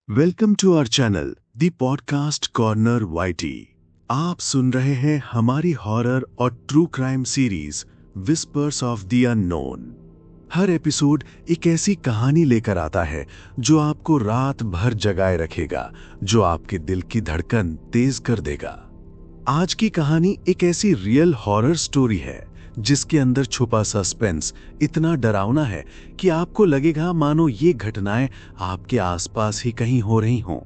Welcome to our channel the podcast corner YT. आप सुन रहे हैं हमारी हॉरर और true crime series whispers of the unknown. हर एपिसोड एक ऐसी कहानी लेकर आता है जो आपको रात भर जगाए रखेगा, जो आपके दिल की धड़कन तेज कर देगा। आज की कहानी एक ऐसी रियल हॉरर स्टोरी है जिसके अंदर छुपा सस्पेंस इतना डरावना है कि आपको लगेगा मानो ये घटनाएं आपके आसपास ही कहीं हो रही हों।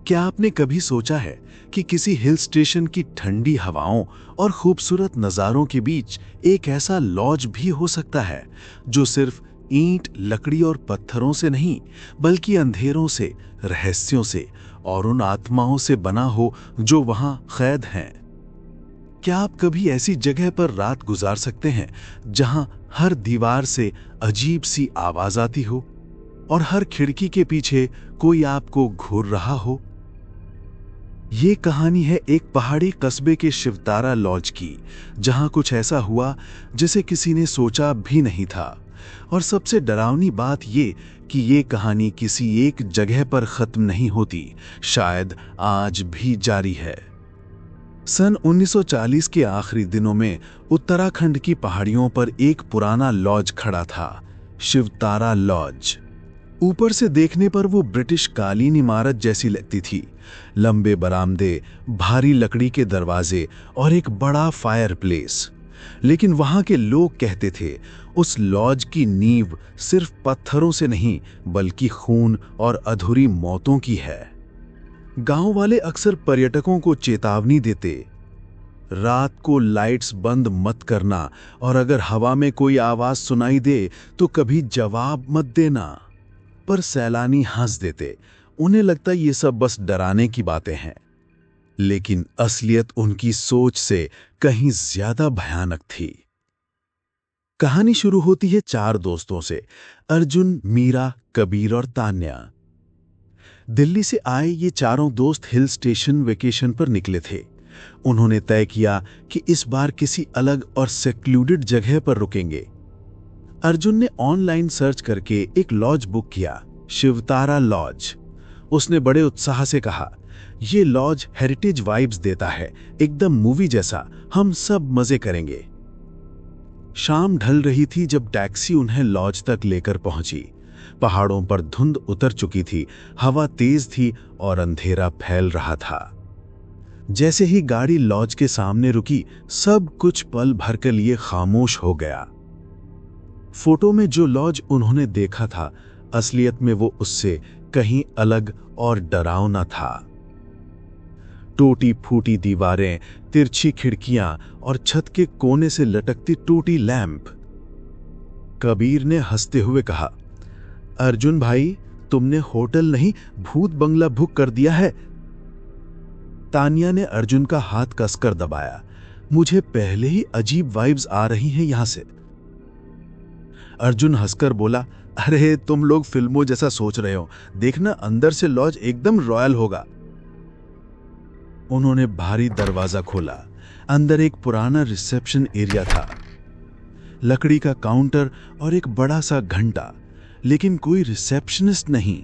क्या आपने कभी सोचा है कि किसी हिल स्टेशन की ठंडी हवाओं और खूबसूरत नज़ारों के बीच एक ऐसा लॉज भी हो सकता है जो सिर्फ ईंट, लकड़ी और पत्थरों से नहीं, बल्कि अंधेरों से, रहस्यों से और उन आत्माओं से बना हो जो वहां कैद हैं? क्या आप कभी ऐसी जगह पर रात गुजार सकते हैं जहां हर दीवार से अजीब सी आवाज आती हो और हर खिड़की के पीछे कोई आपको घूर रहा हो? ये कहानी है एक पहाड़ी कस्बे के शिवतारा लॉज की, जहां कुछ ऐसा हुआ जिसे किसी ने सोचा भी नहीं था। और सबसे डरावनी बात ये कि ये कहानी किसी एक जगह पर खत्म नहीं होती, शायद आज भी जारी है। सन 1940 के आखिरी दिनों में उत्तराखंड की पहाड़ियों पर एक पुराना लॉज खड़ा था, शिवतारा लॉज। ऊपर से देखने पर वो ब्रिटिश कालीन इमारत जैसी लगती थी। लंबे बरामदे, भारी लकड़ी के दरवाजे और एक बड़ा फायरप्लेस। लेकिन वहां के लोग कहते थे उस लॉज की नींव सिर्फ पत्थरों से नहीं, बल्कि खून और अधूरी मौतों की है। गांव वाले अक्सर पर्यटकों को चेतावनी देते, रात को लाइट्स बंद मत करना और अगर हवा में कोई आवाज सुनाई दे तो कभी जवाब मत देना। पर सैलानी हंस देते, उन्हें लगता ये सब बस डराने की बातें हैं। लेकिन असलियत उनकी सोच से कहीं ज्यादा भयानक थी। कहानी शुरू होती है 4 दोस्तों से, अर्जुन, मीरा, कबीर और तान्या। दिल्ली से आए ये चारों दोस्त हिल स्टेशन वेकेशन पर निकले थे। उन्होंने तय किया कि इस बार किसी अलग और सेक्लूडेड जगह पर रुकेंगे। अर्जुन ने ऑनलाइन सर्च करके एक लॉज बुक किया, शिवतारा लॉज। उसने बड़े उत्साह से कहा, यह लॉज हेरिटेज वाइब्स देता है, एकदम मूवी जैसा, हम सब मजे करेंगे। शाम ढल रही थी जब टैक्सी उन्हें लॉज तक लेकर पहुंची। पहाड़ों पर धुंध उतर चुकी थी, हवा तेज थी और अंधेरा फैल रहा था। जैसे ही गाड़ी लॉज के सामने रुकी, सब कुछ पल भर के लिए खामोश हो गया। फोटो में जो लॉज उन्होंने देखा था, असलियत में वो उससे कहीं अलग और डरावना था। टूटी फूटी दीवारें, तिरछी खिड़कियां और छत के कोने से लटकती टूटी लैंप। कबीर ने हंसते हुए कहा, अर्जुन भाई, तुमने होटल नहीं भूत बंगला बुक कर दिया है। तान्या ने अर्जुन का हाथ कसकर दबाया, मुझे पहले ही अजीब वाइब्स आ रही हैं यहां से। अर्जुन हंसकर बोला, अरे तुम लोग फिल्मों जैसा सोच रहे हो, देखना अंदर से लॉज एकदम रॉयल होगा। उन्होंने भारी दरवाजा खोला। अंदर एक पुराना रिसेप्शन एरिया था, लकड़ी का काउंटर और एक बड़ा सा घंटा, लेकिन कोई रिसेप्शनिस्ट नहीं।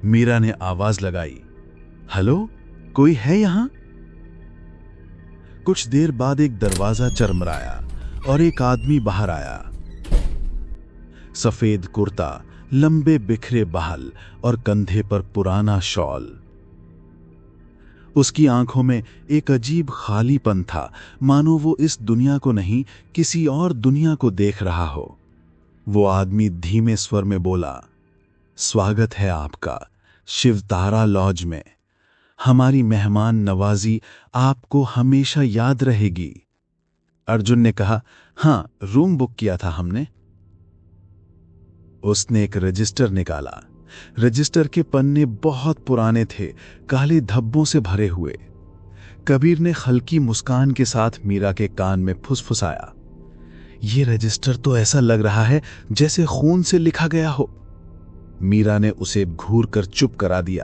मीरा ने आवाज लगाई, हेलो, कोई है यहां? कुछ देर बाद एक दरवाजा चरमराया और एक आदमी बाहर आया। सफेद कुर्ता, लंबे बिखरे बाल और कंधे पर पुराना शॉल। उसकी आंखों में एक अजीब खालीपन था, मानो वो इस दुनिया को नहीं, किसी और दुनिया को देख रहा हो। वो आदमी धीमे स्वर में बोला, स्वागत है आपका शिवतारा लॉज में। हमारी मेहमान नवाजी आपको हमेशा याद रहेगी। अर्जुन ने कहा, हां, रूम बुक किया था हमने। उसने एक रजिस्टर निकाला। रजिस्टर के पन्ने बहुत पुराने थे, काले धब्बों से भरे हुए। कबीर ने हल्की मुस्कान के साथ मीरा के कान में फुसफुसाया, ये रजिस्टर तो ऐसा लग रहा है जैसे खून से लिखा गया हो। मीरा ने उसे घूर कर चुप करा दिया।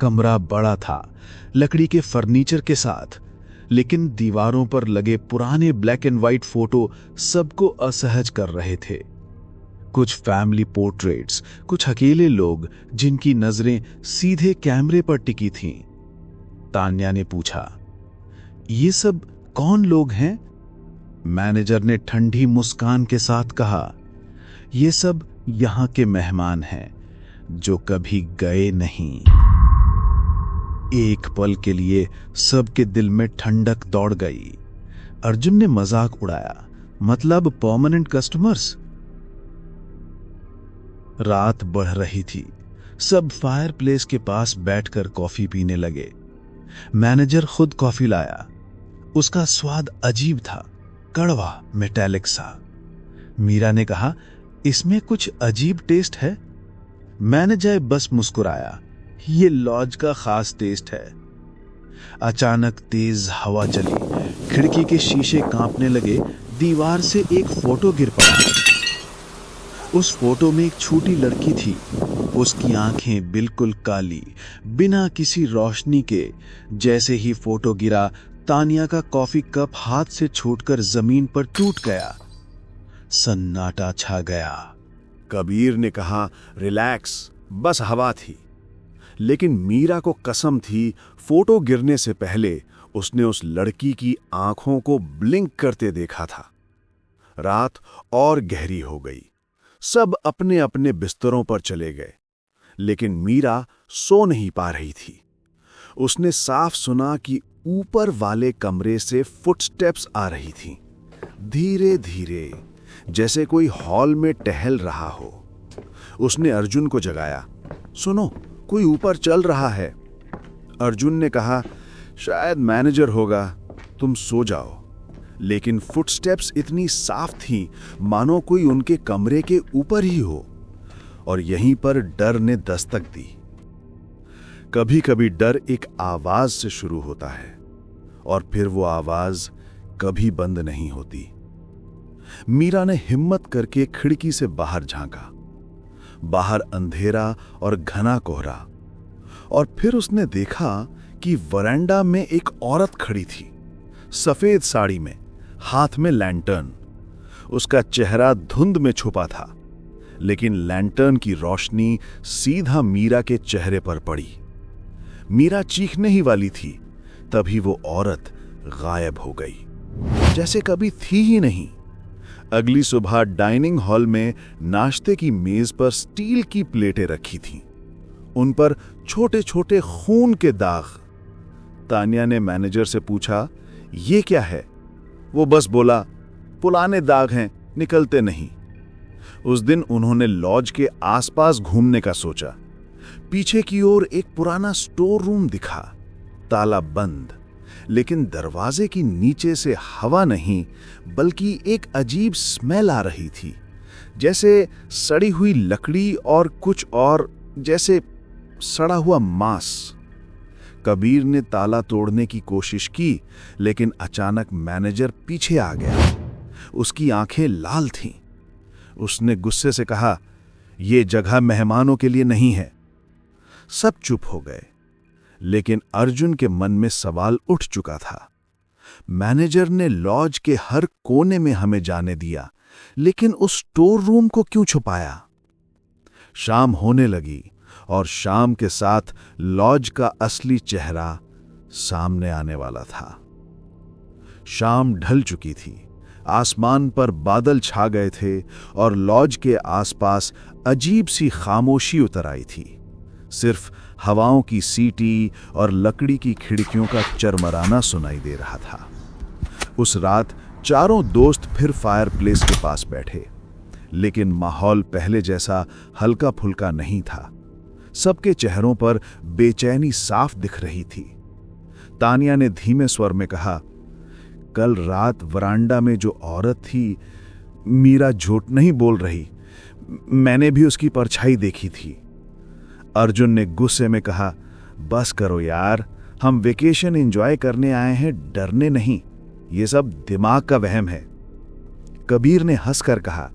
कमरा बड़ा था, लकड़ी के फर्नीचर के साथ, लेकिन दीवारों पर लगे पुराने ब्लैक एंड व्हाइट फोटो सबको असहज कर रहे थे। कुछ फैमिली पोर्ट्रेट्स, कुछ अकेले लोग जिनकी नजरें सीधे कैमरे पर टिकी थीं। तान्या ने पूछा, ये सब कौन लोग हैं? मैनेजर ने ठंडी मुस्कान के साथ कहा, ये सब यहां के मेहमान हैं जो कभी गए नहीं। एक पल के लिए सबके दिल में ठंडक दौड़ गई। अर्जुन ने मजाक उड़ाया, मतलब परमानेंट कस्टमर्स? रात बढ़ रही थी। सब फायरप्लेस के पास बैठकर कॉफी पीने लगे। मैनेजर खुद कॉफी लाया। उसका स्वाद अजीब था, कड़वा, मेटालिक सा। मीरा ने कहा, इसमें कुछ अजीब टेस्ट है। मैनेजर बस मुस्कुराया, ये लॉज का खास टेस्ट है। अचानक तेज हवा चली, खिड़की के शीशे कांपने लगे। दीवार से एक फोटो गिर पड़ा। उस फोटो में एक छोटी लड़की थी। उसकी आंखें बिल्कुल काली, बिना किसी रोशनी के। जैसे ही फोटो गिरा, तानिया का कॉफी कप हाथ से छूटकर जमीन पर टूट गया। सन्नाटा छा गया। कबीर ने कहा, रिलैक्स, बस हवा थी। लेकिन मीरा को कसम थी, फोटो गिरने से पहले उसने उस लड़की की आंखों को ब्लिंक करते देखा था। रात और गहरी हो गई। सब अपने अपने बिस्तरों पर चले गए, लेकिन मीरा सो नहीं पा रही थी। उसने साफ सुना कि ऊपर वाले कमरे से फुटस्टेप्स आ रही थीं, धीरे धीरे, जैसे कोई हॉल में टहल रहा हो। उसने अर्जुन को जगाया, सुनो, कोई ऊपर चल रहा है। अर्जुन ने कहा, शायद मैनेजर होगा, तुम सो जाओ। लेकिन फुटस्टेप्स इतनी साफ थीं, मानो कोई उनके कमरे के ऊपर ही हो। और यहीं पर डर ने दस्तक दी। कभी कभी डर एक आवाज से शुरू होता है और फिर वो आवाज कभी बंद नहीं होती। मीरा ने हिम्मत करके खिड़की से बाहर झांका। बाहर अंधेरा और घना कोहरा। और फिर उसने देखा कि वरांडा में एक औरत खड़ी थी, सफेद साड़ी में, हाथ में लैंटर्न। उसका चेहरा धुंध में छुपा था, लेकिन लैंटर्न की रोशनी सीधा मीरा के चेहरे पर पड़ी। मीरा चीखने ही वाली थी, तभी वो औरत गायब हो गई, जैसे कभी थी ही नहीं। अगली सुबह डाइनिंग हॉल में नाश्ते की मेज पर स्टील की प्लेटें रखी थीं। उन पर छोटे छोटे खून के दाग। तानिया ने मैनेजर से पूछा, ये क्या है? वो बस बोला, पुराने दाग हैं, निकलते नहीं। उस दिन उन्होंने लॉज के आसपास घूमने का सोचा। पीछे की ओर एक पुराना स्टोर रूम दिखा, ताला बंद, लेकिन दरवाजे की नीचे से हवा नहीं बल्कि एक अजीब स्मेल आ रही थी, जैसे सड़ी हुई लकड़ी और कुछ और, जैसे सड़ा हुआ मांस। कबीर ने ताला तोड़ने की कोशिश की, लेकिन अचानक मैनेजर पीछे आ गया। उसकी आंखें लाल थीं। उसने गुस्से से कहा, यह जगह मेहमानों के लिए नहीं है। सब चुप हो गए, लेकिन अर्जुन के मन में सवाल उठ चुका था। मैनेजर ने लॉज के हर कोने में हमें जाने दिया, लेकिन उस स्टोर रूम को क्यों छुपाया? शाम होने लगी और शाम के साथ लॉज का असली चेहरा सामने आने वाला था। शाम ढल चुकी थी, आसमान पर बादल छा गए थे और लॉज के आसपास अजीब सी खामोशी उतर आई थी। सिर्फ हवाओं की सीटी और लकड़ी की खिड़कियों का चरमराना सुनाई दे रहा था। उस रात चारों दोस्त फिर फायरप्लेस के पास बैठे, लेकिन माहौल पहले जैसा हल्का फुल्का नहीं था। सबके चेहरों पर बेचैनी साफ दिख रही थी। तानिया ने धीमे स्वर में कहा, कल रात वरांडा में जो औरत थी, मीरा झूठ नहीं बोल रही, मैंने भी उसकी परछाई देखी थी। अर्जुन ने गुस्से में कहा, बस करो यार, हम वेकेशन एंजॉय करने आए हैं, डरने नहीं। ये सब दिमाग का वहम है। कबीर ने हंसकर कहा,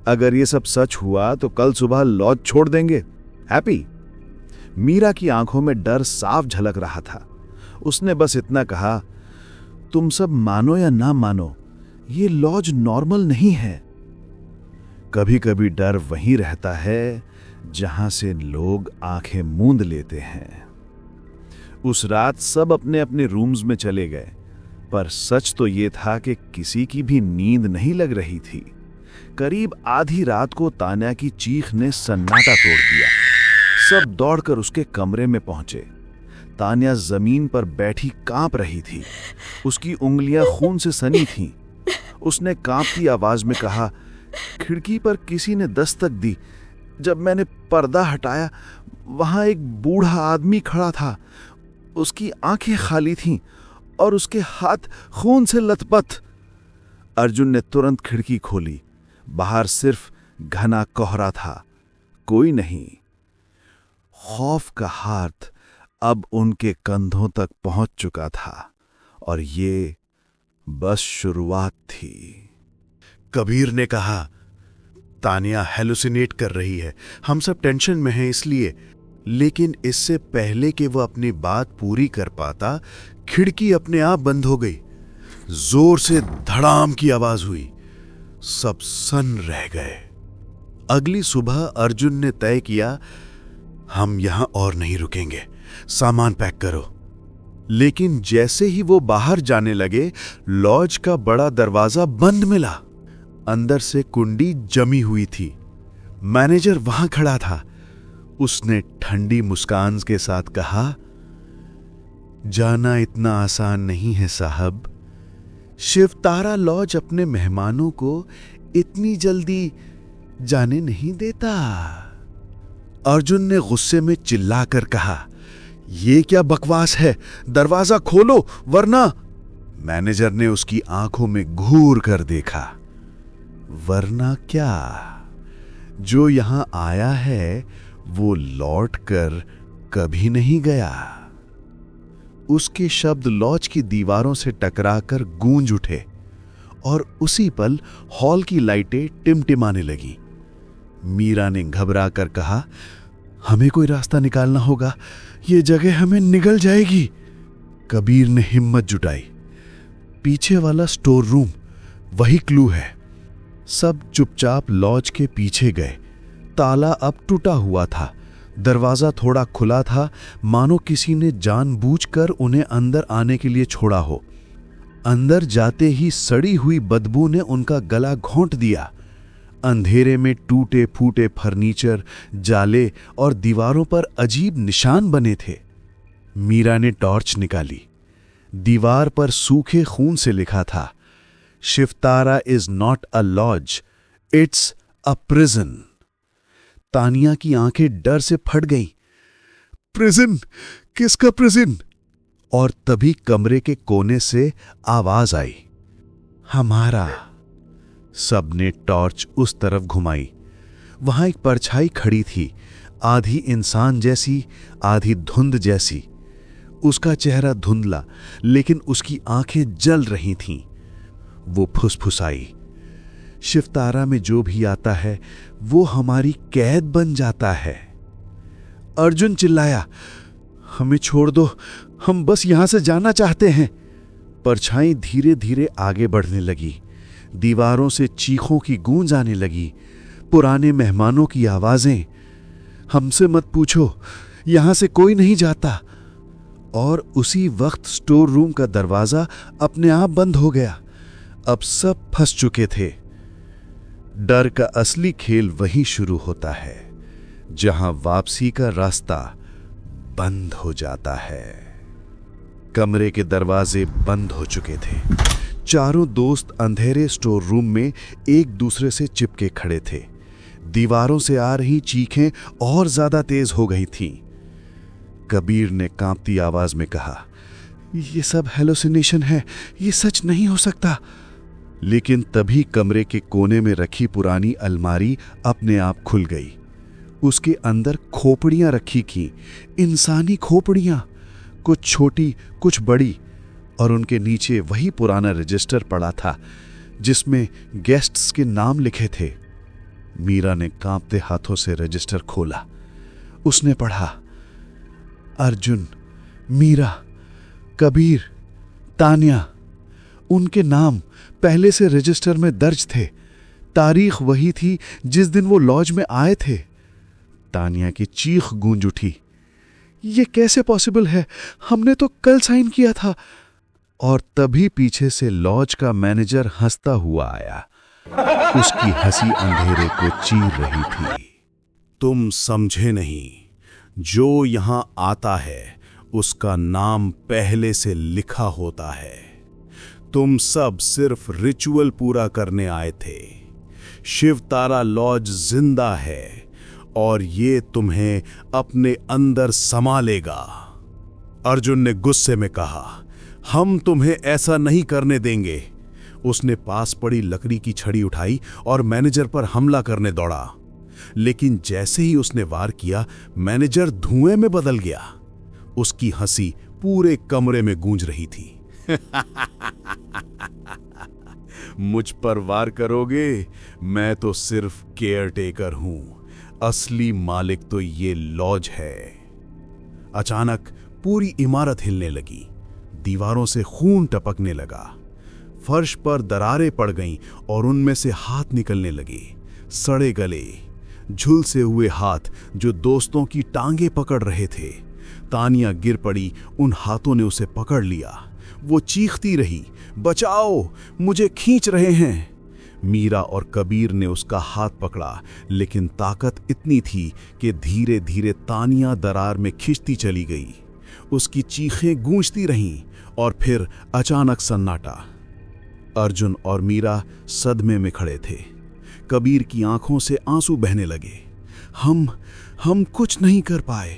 अगर ये सब सच हुआ तो कल सुबह लॉज छोड़ देंगे। हैप्पी? मीरा की आंखों में डर साफ झलक रहा था। उसने बस इतना कहा, तुम सब मानो या ना मानो, ये लॉज नॉर्मल नहीं है। कभी कभी डर वहीं रहता है जहां से लोग आंखें मूंद लेते हैं। उस रात सब अपने अपने रूम्स में चले गए, पर सच तो ये था कि किसी की भी नींद नहीं लग रही थी। करीब आधी रात को तान्या की चीख ने सन्नाटा तोड़ दिया। सब दौड़कर उसके कमरे में पहुंचे। तान्या जमीन पर बैठी कांप रही थी। उसकी उंगलियां खून से सनी थीं। उसने कांपती आवाज में कहा, खिड़की पर किसी ने दस्तक दी। जब मैंने पर्दा हटाया, वहां एक बूढ़ा आदमी खड़ा था। उसकी आंखें खाली थीं और उसके हाथ खून से लथपथ। अर्जुन ने तुरंत खिड़की खोली। बाहर सिर्फ घना कोहरा था, कोई नहीं। खौफ का हाथ अब उनके कंधों तक पहुंच चुका था और ये बस शुरुआत थी। कबीर ने कहा, तान्या हेलुसिनेट कर रही है, हम सब टेंशन में हैं इसलिए। लेकिन इससे पहले कि वो अपनी बात पूरी कर पाता, खिड़की अपने आप बंद हो गई। जोर से धड़ाम की आवाज हुई। सब सन्न रह गए। अगली सुबह अर्जुन ने तय किया, हम यहां और नहीं रुकेंगे, सामान पैक करो। लेकिन जैसे ही वो बाहर जाने लगे, लॉज का बड़ा दरवाजा बंद मिला। अंदर से कुंडी जमी हुई थी। मैनेजर वहां खड़ा था। उसने ठंडी मुस्कान के साथ कहा, जाना इतना आसान नहीं है साहब। शिवतारा लॉज अपने मेहमानों को इतनी जल्दी जाने नहीं देता। अर्जुन ने गुस्से में चिल्लाकर कहा, यह क्या बकवास है, दरवाजा खोलो वरना। मैनेजर ने उसकी आंखों में घूर कर देखा। वरना क्या? जो यहां आया है वो लौट कर कभी नहीं गया। उसके शब्द लॉज की दीवारों से टकराकर गूंज उठे और उसी पल हॉल की लाइटें टिमटिमाने लगी। मीरा ने घबरा कर कहा, हमें कोई रास्ता निकालना होगा, ये जगह हमें निगल जाएगी। कबीर ने हिम्मत जुटाई, पीछे वाला स्टोर रूम, वही क्लू है। सब चुपचाप लॉज के पीछे गए। ताला अब टूटा हुआ था। दरवाजा थोड़ा खुला था, मानो किसी ने जानबूझकर उन्हें अंदर आने के लिए छोड़ा हो। अंदर जाते ही सड़ी हुई बदबू ने उनका गला घोंट दिया। अंधेरे में टूटे फूटे फर्नीचर, जाले और दीवारों पर अजीब निशान बने थे। मीरा ने टॉर्च निकाली। दीवार पर सूखे खून से लिखा था, Shivtara is not a lodge, it's a prison. Tania की आंखें डर से फट गईं। प्रिजन? किसका प्रिजन? और तभी कमरे के कोने से आवाज आई, हमारा। सबने टॉर्च उस तरफ घुमाई। वहां एक परछाई खड़ी थी, आधी इंसान जैसी, आधी धुंध जैसी। उसका चेहरा धुंधला, लेकिन उसकी आंखें जल रही थीं। वो फुसफुसाई, शिवतारा में जो भी आता है वो हमारी कैद बन जाता है। अर्जुन चिल्लाया, हमें छोड़ दो, हम बस यहां से जाना चाहते हैं। परछाई धीरे धीरे आगे बढ़ने लगी। दीवारों से चीखों की गूंज आने लगी, पुराने मेहमानों की आवाजें, हमसे मत पूछो, यहां से कोई नहीं जाता। और उसी वक्त स्टोर रूम का दरवाजा अपने आप बंद हो गया। अब सब फंस चुके थे। डर का असली खेल वहीं शुरू होता है जहां वापसी का रास्ता बंद हो जाता है। कमरे के दरवाजे बंद हो चुके थे। चारों दोस्त अंधेरे स्टोर रूम में एक दूसरे से चिपके खड़े थे। दीवारों से आ रही चीखें और ज्यादा तेज हो गई थीं। कबीर ने कांपती आवाज में कहा, यह सब हेलुसिनेशन है, ये सच नहीं हो सकता। लेकिन तभी कमरे के कोने में रखी पुरानी अलमारी अपने आप खुल गई। उसके अंदर खोपड़ियां रखी की, इंसानी खोपड़ियां, कुछ छोटी कुछ बड़ी, और उनके नीचे वही पुराना रजिस्टर पड़ा था जिसमें गेस्ट्स के नाम लिखे थे। मीरा ने कांपते हाथों से रजिस्टर खोला। उसने पढ़ा, अर्जुन, मीरा, कबीर, तान्या। उनके नाम पहले से रजिस्टर में दर्ज थे। तारीख वही थी जिस दिन वो लॉज में आए थे। तानिया की चीख गूंज उठी, ये कैसे पॉसिबल है? हमने तो कल साइन किया था। और तभी पीछे से लॉज का मैनेजर हंसता हुआ आया। उसकी हंसी अंधेरे को चीर रही थी। तुम समझे नहीं, जो यहां आता है उसका नाम पहले से लिखा होता है। तुम सब सिर्फ रिचुअल पूरा करने आए थे। शिवतारा लॉज जिंदा है और ये तुम्हें अपने अंदर समा लेगा। अर्जुन ने गुस्से में कहा, हम तुम्हें ऐसा नहीं करने देंगे। उसने पास पड़ी लकड़ी की छड़ी उठाई और मैनेजर पर हमला करने दौड़ा। लेकिन जैसे ही उसने वार किया, मैनेजर धुएं में बदल गया। उसकी हंसी पूरे कमरे में गूंज रही थी। मुझ पर वार करोगे? मैं तो सिर्फ केयरटेकर हूं, असली मालिक तो ये लॉज है। अचानक पूरी इमारत हिलने लगी। दीवारों से खून टपकने लगा। फर्श पर दरारें पड़ गईं और उनमें से हाथ निकलने लगे। सड़े गले, झुलसे हुए हाथ जो दोस्तों की टांगे पकड़ रहे थे। तानिया गिर पड़ी, उन हाथों ने उसे पकड़ लिया। वो चीखती रही, बचाओ, मुझे खींच रहे हैं। मीरा और कबीर ने उसका हाथ पकड़ा, लेकिन ताकत इतनी थी कि धीरे धीरे तानिया दरार में खिंचती चली गई। उसकी चीखें गूंजती रहीं और फिर अचानक सन्नाटा। अर्जुन और मीरा सदमे में खड़े थे। कबीर की आंखों से आंसू बहने लगे। हम कुछ नहीं कर पाए।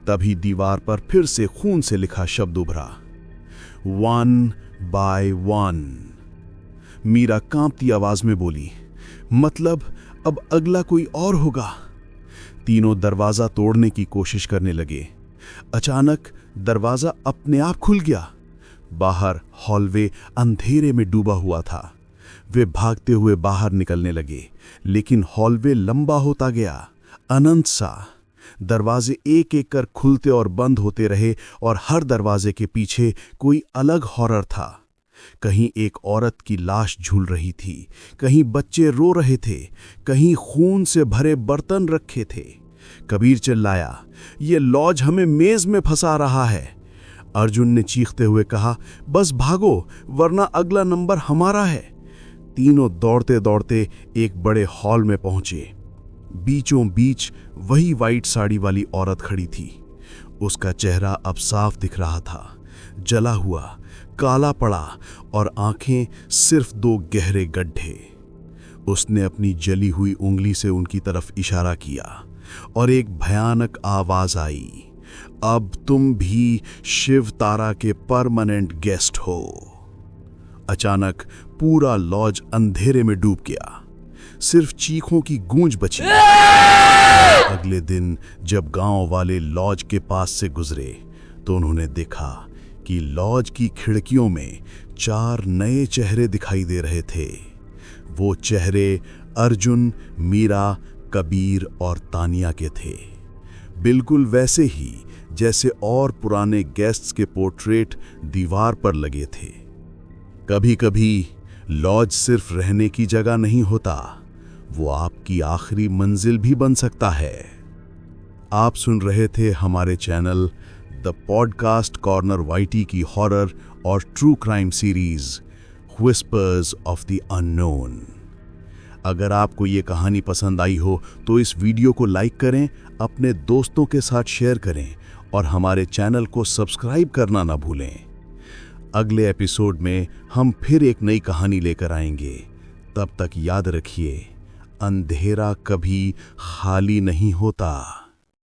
तभी दीवार पर फिर से खून से लिखा शब्द उभरा, 1 by 1। मीरा कांपती आवाज में बोली, मतलब अब अगला कोई और होगा। तीनों दरवाजा तोड़ने की कोशिश करने लगे। अचानक दरवाजा अपने आप खुल गया। बाहर हॉलवे अंधेरे में डूबा हुआ था। वे भागते हुए बाहर निकलने लगे, लेकिन हॉलवे लंबा होता गया, अनंत सा। दरवाजे एक एक कर खुलते और बंद होते रहे और हर दरवाजे के पीछे कोई अलग हॉरर था। कहीं एक औरत की लाश झूल रही थी, कहीं बच्चे रो रहे थे, कहीं खून से भरे बर्तन रखे थे। कबीर चिल्लाया, ये लॉज हमें मेज में फंसा रहा है। अर्जुन ने चीखते हुए कहा, बस भागो वरना अगला नंबर हमारा है। तीनों दौड़ते दौड़ते एक बड़े हॉल में पहुंचे। बीचों बीच वही वाइट साड़ी वाली औरत खड़ी थी। उसका चेहरा अब साफ दिख रहा था, जला हुआ, काला पड़ा और आंखें सिर्फ 2 गहरे गड्ढे। उसने अपनी जली हुई उंगली से उनकी तरफ इशारा किया और एक भयानक आवाज आई, अब तुम भी शिवतारा के परमानेंट गेस्ट हो। अचानक पूरा लॉज अंधेरे में डूब गया, सिर्फ चीखों की गूंज बची। अगले दिन जब गांव वाले लॉज के पास से गुजरे तो उन्होंने देखा कि लॉज की खिड़कियों में 4 नए चेहरे दिखाई दे रहे थे। वो चेहरे अर्जुन, मीरा, कबीर और तानिया के थे, बिल्कुल वैसे ही जैसे और पुराने गेस्ट्स के पोर्ट्रेट दीवार पर लगे थे। कभी कभी लॉज सिर्फ रहने की जगह नहीं होता, वो आपकी आखिरी मंजिल भी बन सकता है। आप सुन रहे थे हमारे channel the podcast corner YT की हॉरर और true crime series whispers of the unknown. अगर आपको ये कहानी पसंद आई हो तो इस वीडियो को लाइक करें, अपने दोस्तों के साथ शेयर करें और हमारे चैनल को सब्सक्राइब करना ना भूलें। अगले एपिसोड में हम फिर एक नई कहानी लेकर आएंगे। तब तक याद रखिए, अंधेरा कभी खाली नहीं होता।